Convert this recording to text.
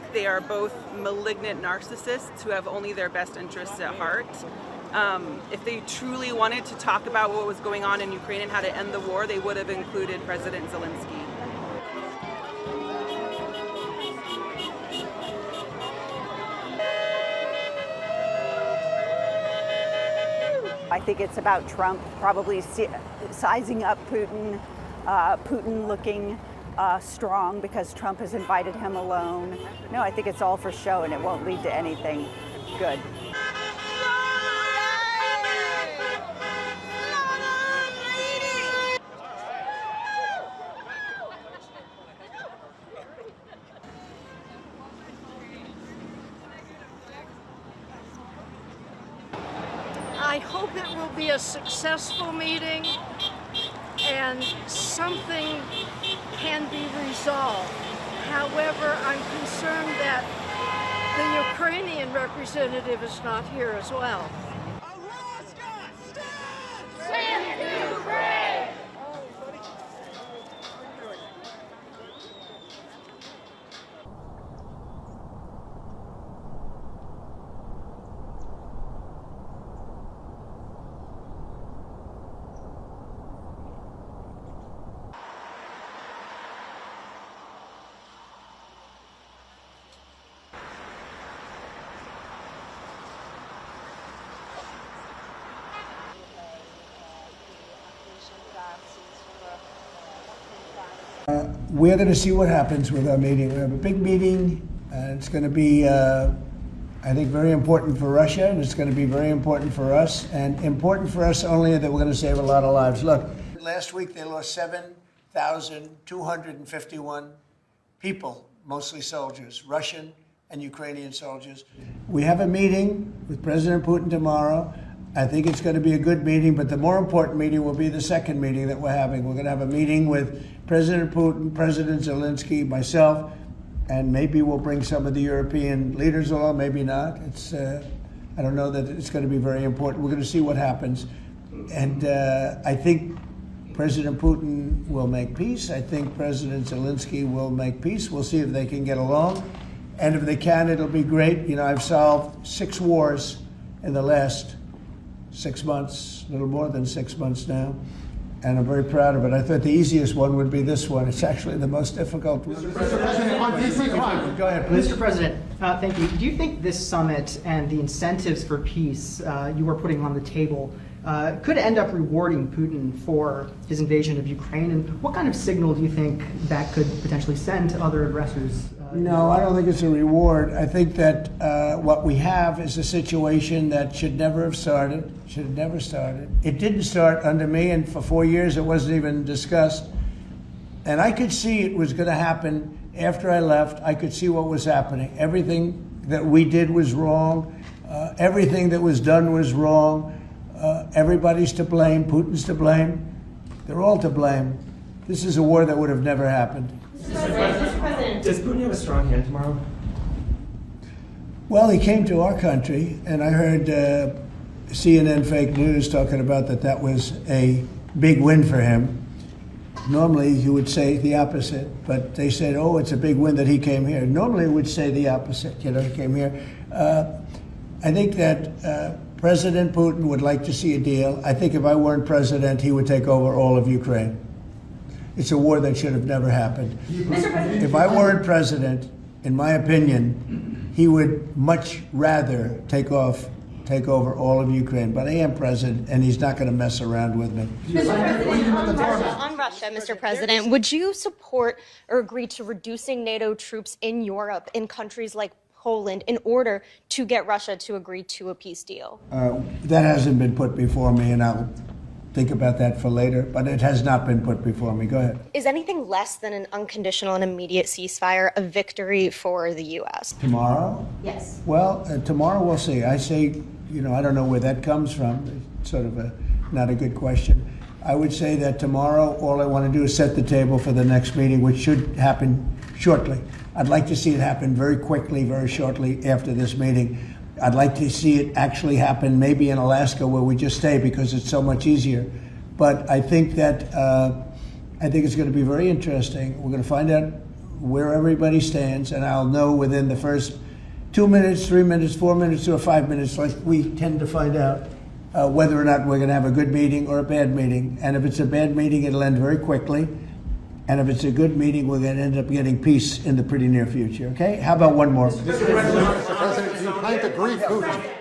think they are both malignant narcissists who have only their best interests at heart. If they truly wanted to talk about what was going on in Ukraine and how to end the war, they would have included President Zelensky. I think it's about Trump probably sizing up Putin, Putin looking strong because Trump has invited him alone. No, I think it's all for show and it won't lead to anything good. I hope it will be a successful meeting and something can be resolved. However, I'm concerned that the Ukrainian representative is not here as well. Save Ukraine! We're going to see what happens with our meeting. We have a big meeting, and it's going to be, I think, very important for Russia, and it's going to be very important for us, and important for us only that we're going to save a lot of lives. Look, last week they lost 7,251 people, mostly soldiers, Russian and Ukrainian soldiers. We have a meeting with President Putin tomorrow. I think it's going to be a good meeting, but the more important meeting will be the second meeting that we're having. We're going to have a meeting with President Putin, President Zelensky, myself, and maybe we'll bring some of the European leaders along, maybe not. It's, I don't know that it's going to be very important. We're going to see what happens. And I think President Putin will make peace. I think President Zelensky will make peace. We'll see if they can get along. And if they can, it'll be great. You know, I've solved 6 wars in the last 6 months, a little more than 6 months now, and I'm very proud of it. I thought the easiest one would be this one. It's actually the most difficult one. Mr. President, go ahead, please. Mr. President, thank you. Do you think this summit and the incentives for peace you are putting on the table could end up rewarding Putin for his invasion of Ukraine? And what kind of signal do you think that could potentially send to other aggressors? No, I don't think it's a reward. I think that what we have is a situation that should never have started, should have never started. It didn't start under me, and for 4 years it wasn't even discussed. And I could see it was going to happen after I left. I could see what was happening. Everything that we did was wrong. Everything that was done was wrong. Everybody's to blame. Putin's to blame. They're all to blame. This is a war that would have never happened. Mr. President, does Putin have a strong hand tomorrow? Well, he came to our country, and I heard CNN fake news talking about that was a big win for him. Normally, you would say the opposite, but they said, oh, it's a big win that he came here. Normally, we would say the opposite, he came here. I think that President Putin would like to see a deal. I think if I weren't president, he would take over all of Ukraine. It's a war that should have never happened. If I weren't president, in my opinion, he would much rather take over all of Ukraine. But I am president, and he's not going to mess around with me. On Russia, Mr. President, would you support or agree to reducing NATO troops in Europe, in countries like Poland, in order to get Russia to agree to a peace deal? That hasn't been put before me, and I'll think about that for later, but it has not been put before me. Go ahead. Is anything less than an unconditional and immediate ceasefire a victory for the U.S.? Tomorrow? Yes. Well, tomorrow we'll see. I say, I don't know where that comes from. It's sort of not a good question. I would say that tomorrow all I want to do is set the table for the next meeting, which should happen shortly. I'd like to see it happen very quickly, very shortly after this meeting. I'd like to see it actually happen maybe in Alaska, where we just stay because it's so much easier. But I think that it's going to be very interesting. We're going to find out where everybody stands, and I'll know within the first 2 minutes, 3 minutes, 4 minutes, or 5 minutes, like we tend to find out whether or not we're going to have a good meeting or a bad meeting. And if it's a bad meeting, it'll end very quickly. And if it's a good meeting, we're going to end up getting peace in the pretty near future. Okay? How about one more? Mr. President, you might agree, Putin.